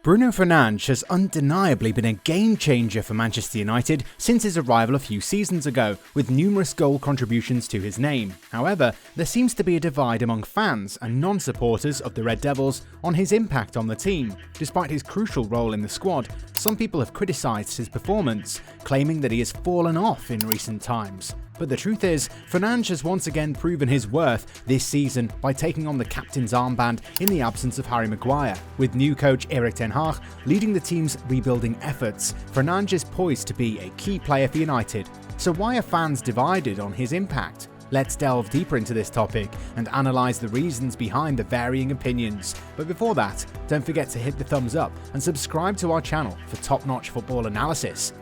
Bruno Fernandes has undeniably been a game changer for Manchester United since his arrival a few seasons ago, with numerous goal contributions to his name. However, there seems to be a divide among fans and non-supporters of the Red Devils on his impact on the team. Despite his crucial role in the squad, some people have criticised his performance, claiming that he has fallen off in recent times. But the truth is, Fernandes has once again proven his worth this season by taking on the captain's armband in the absence of Harry Maguire. With new coach Erik ten Hag leading the team's rebuilding efforts, Fernandes is poised to be a key player for United. So why are fans divided on his impact? Let's delve deeper into this topic and analyse the reasons behind the varying opinions. But before that, don't forget to hit the thumbs up and subscribe to our channel for top-notch football analysis.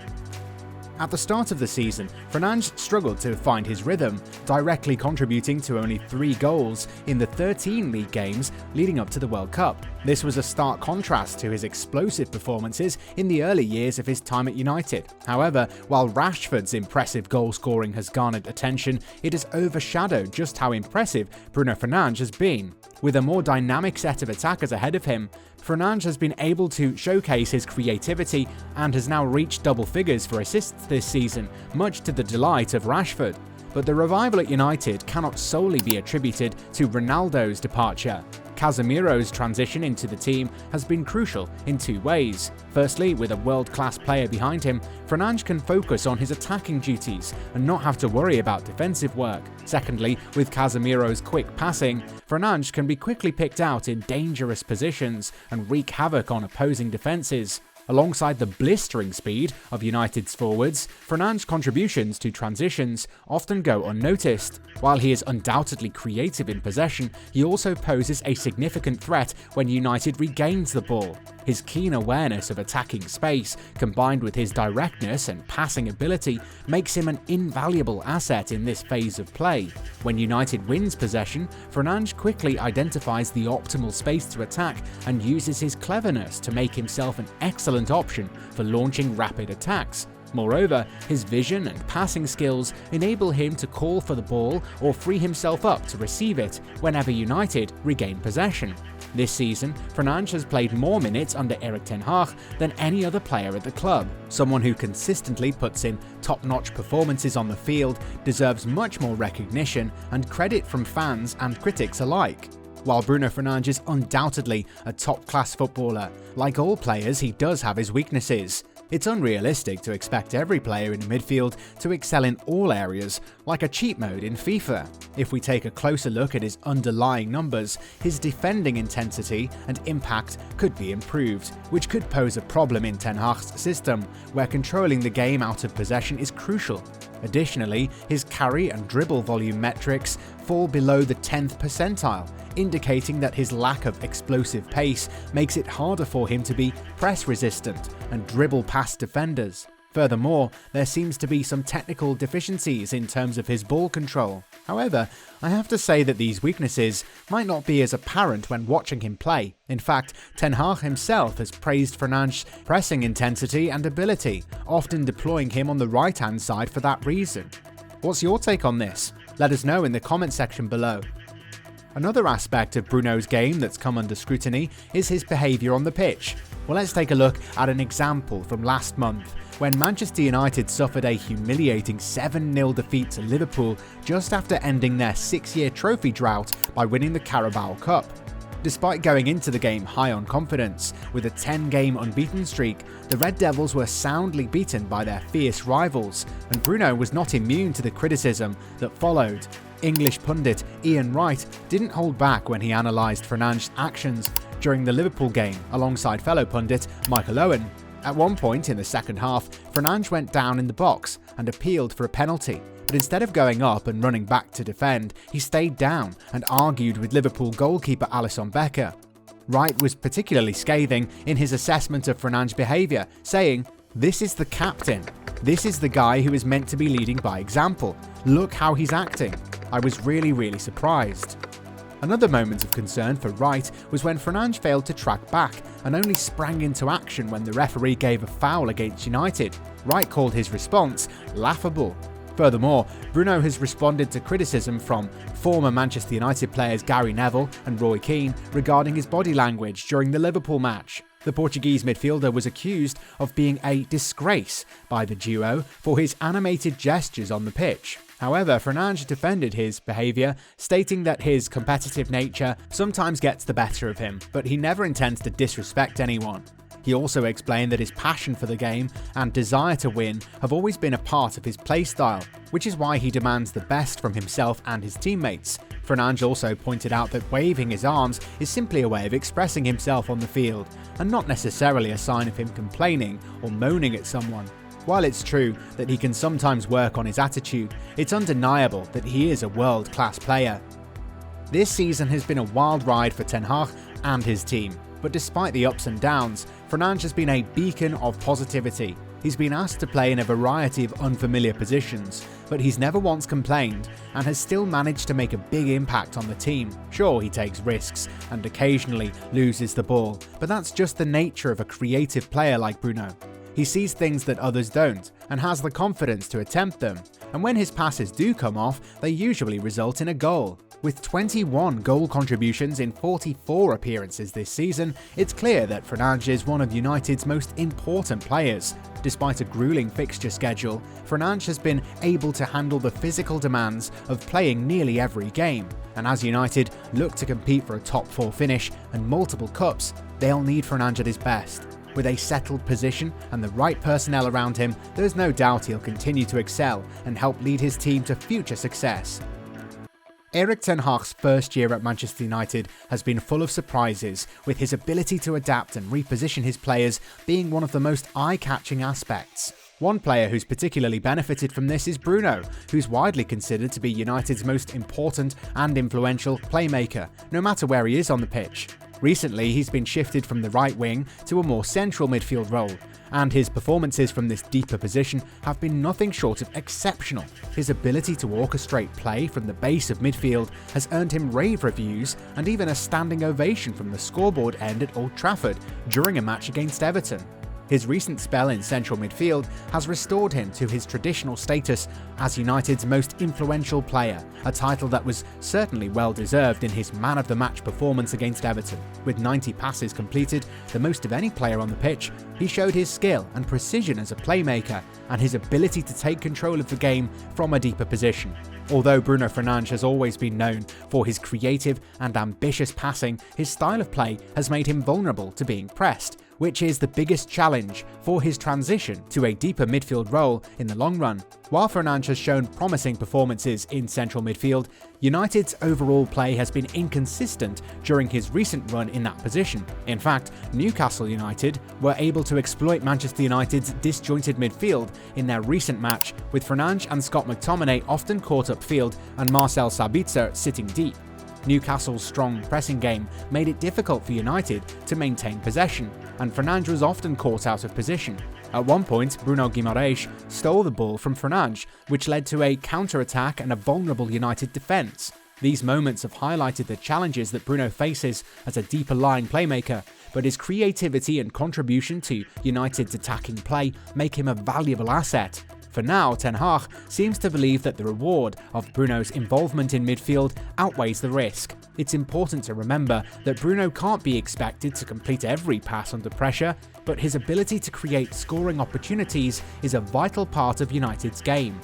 At the start of the season, Fernandes struggled to find his rhythm, directly contributing to only 3 goals in the 13 league games leading up to the World Cup. This was a stark contrast to his explosive performances in the early years of his time at United. However, while Rashford's impressive goal scoring has garnered attention, it has overshadowed just how impressive Bruno Fernandes has been. With a more dynamic set of attackers ahead of him, Fernandes has been able to showcase his creativity and has now reached double figures for assists this season, much to the delight of Rashford. But the revival at United cannot solely be attributed to Ronaldo's departure. Casemiro's transition into the team has been crucial in 2 ways. Firstly, with a world-class player behind him, Fernandes can focus on his attacking duties and not have to worry about defensive work. Secondly, with Casemiro's quick passing, Fernandes can be quickly picked out in dangerous positions and wreak havoc on opposing defences. Alongside the blistering speed of United's forwards, Fernandes' contributions to transitions often go unnoticed. While he is undoubtedly creative in possession, he also poses a significant threat when United regains the ball. His keen awareness of attacking space, combined with his directness and passing ability, makes him an invaluable asset in this phase of play. When United wins possession, Fernandes quickly identifies the optimal space to attack and uses his cleverness to make himself an excellent option for launching rapid attacks. Moreover, his vision and passing skills enable him to call for the ball or free himself up to receive it whenever United regain possession. This season, Fernandes has played more minutes under Erik ten Hag than any other player at the club. Someone who consistently puts in top-notch performances on the field deserves much more recognition and credit from fans and critics alike. While Bruno Fernandes is undoubtedly a top-class footballer, like all players, he does have his weaknesses. It's unrealistic to expect every player in midfield to excel in all areas, like a cheat mode in FIFA. If we take a closer look at his underlying numbers, his defending intensity and impact could be improved, which could pose a problem in Ten Hag's system, where controlling the game out of possession is crucial. Additionally, his carry and dribble volume metrics fall below the 10th percentile, indicating that his lack of explosive pace makes it harder for him to be press resistant and dribble past defenders. Furthermore, there seems to be some technical deficiencies in terms of his ball control. However, I have to say that these weaknesses might not be as apparent when watching him play. In fact, Ten Hag himself has praised Fernandes' pressing intensity and ability, often deploying him on the right-hand side for that reason. What's your take on this? Let us know in the comment section below. Another aspect of Bruno's game that's come under scrutiny is his behaviour on the pitch. Well, let's take a look at an example from last month, when Manchester United suffered a humiliating 7-0 defeat to Liverpool just after ending their 6-year trophy drought by winning the Carabao Cup. Despite going into the game high on confidence, with a 10-game unbeaten streak, the Red Devils were soundly beaten by their fierce rivals, and Bruno was not immune to the criticism that followed. English pundit Ian Wright didn't hold back when he analysed Fernandes' actions during the Liverpool game alongside fellow pundit Michael Owen. At one point in the second half, Fernandes went down in the box and appealed for a penalty, but instead of going up and running back to defend, he stayed down and argued with Liverpool goalkeeper Alisson Becker. Wright was particularly scathing in his assessment of Fernandes' behaviour, saying, "This is the captain. This is the guy who is meant to be leading by example. Look how he's acting. I was really surprised." Another moment of concern for Wright was when Fernandes failed to track back and only sprang into action when the referee gave a foul against United. Wright called his response laughable. Furthermore, Bruno has responded to criticism from former Manchester United players Gary Neville and Roy Keane regarding his body language during the Liverpool match. The Portuguese midfielder was accused of being a disgrace by the duo for his animated gestures on the pitch. However, Fernandes defended his behaviour, stating that his competitive nature sometimes gets the better of him, but he never intends to disrespect anyone. He also explained that his passion for the game and desire to win have always been a part of his play style, which is why he demands the best from himself and his teammates. Fernandes also pointed out that waving his arms is simply a way of expressing himself on the field, and not necessarily a sign of him complaining or moaning at someone. While it's true that he can sometimes work on his attitude, it's undeniable that he is a world-class player. This season has been a wild ride for Ten Hag and his team, but despite the ups and downs, Fernandes has been a beacon of positivity. He's been asked to play in a variety of unfamiliar positions, but he's never once complained and has still managed to make a big impact on the team. Sure, he takes risks and occasionally loses the ball, but that's just the nature of a creative player like Bruno. He sees things that others don't and has the confidence to attempt them, and when his passes do come off, they usually result in a goal. With 21 goal contributions in 44 appearances this season, it's clear that Fernandes is one of United's most important players. Despite a grueling fixture schedule, Fernandes has been able to handle the physical demands of playing nearly every game, and as United look to compete for a top 4 finish and multiple cups, they'll need Fernandes at his best. With a settled position and the right personnel around him, there's no doubt he'll continue to excel and help lead his team to future success. Erik ten Hag's first year at Manchester United has been full of surprises, with his ability to adapt and reposition his players being one of the most eye-catching aspects. One player who's particularly benefited from this is Bruno, who's widely considered to be United's most important and influential playmaker, no matter where he is on the pitch. Recently, he's been shifted from the right wing to a more central midfield role, and his performances from this deeper position have been nothing short of exceptional. His ability to orchestrate play from the base of midfield has earned him rave reviews and even a standing ovation from the scoreboard end at Old Trafford during a match against Everton. His recent spell in central midfield has restored him to his traditional status as United's most influential player, a title that was certainly well deserved in his man-of-the-match performance against Everton. With 90 passes completed, the most of any player on the pitch, he showed his skill and precision as a playmaker and his ability to take control of the game from a deeper position. Although Bruno Fernandes has always been known for his creative and ambitious passing, his style of play has made him vulnerable to being pressed, which is the biggest challenge for his transition to a deeper midfield role in the long run. While Fernandes has shown promising performances in central midfield, United's overall play has been inconsistent during his recent run in that position. In fact, Newcastle United were able to exploit Manchester United's disjointed midfield in their recent match, with Fernandes and Scott McTominay often caught upfield and Marcel Sabitzer sitting deep. Newcastle's strong pressing game made it difficult for United to maintain possession, and Fernandes was often caught out of position. At one point, Bruno Guimaraes stole the ball from Fernandes, which led to a counter-attack and a vulnerable United defence. These moments have highlighted the challenges that Bruno faces as a deeper line playmaker, but his creativity and contribution to United's attacking play make him a valuable asset. For now, Ten Hag seems to believe that the reward of Bruno's involvement in midfield outweighs the risk. It's important to remember that Bruno can't be expected to complete every pass under pressure, but his ability to create scoring opportunities is a vital part of United's game.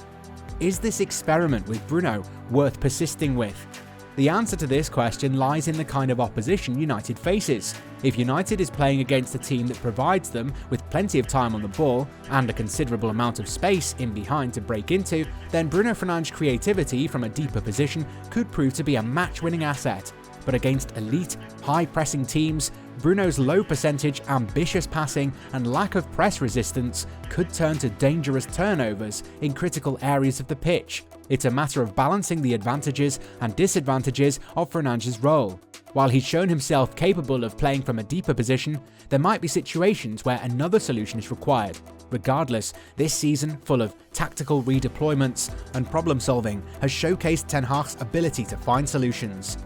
Is this experiment with Bruno worth persisting with? The answer to this question lies in the kind of opposition United faces. If United is playing against a team that provides them with plenty of time on the ball and a considerable amount of space in behind to break into, then Bruno Fernandes' creativity from a deeper position could prove to be a match-winning asset. But against elite, high-pressing teams, Bruno's low percentage, ambitious passing and lack of press resistance could turn to dangerous turnovers in critical areas of the pitch. It's a matter of balancing the advantages and disadvantages of Fernandes' role. While he's shown himself capable of playing from a deeper position, there might be situations where another solution is required. Regardless, this season, full of tactical redeployments and problem solving, has showcased Ten Hag's ability to find solutions.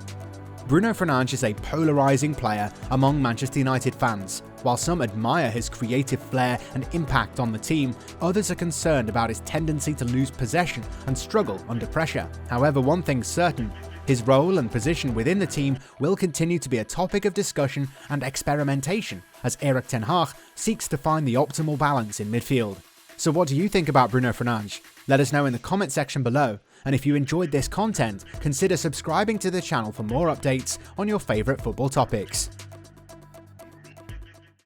Bruno Fernandes is a polarising player among Manchester United fans. While some admire his creative flair and impact on the team, others are concerned about his tendency to lose possession and struggle under pressure. However, one thing's certain: his role and position within the team will continue to be a topic of discussion and experimentation as Erik ten Hag seeks to find the optimal balance in midfield. So what do you think about Bruno Fernandes? Let us know in the comment section below, and if you enjoyed this content, consider subscribing to the channel for more updates on your favourite football topics.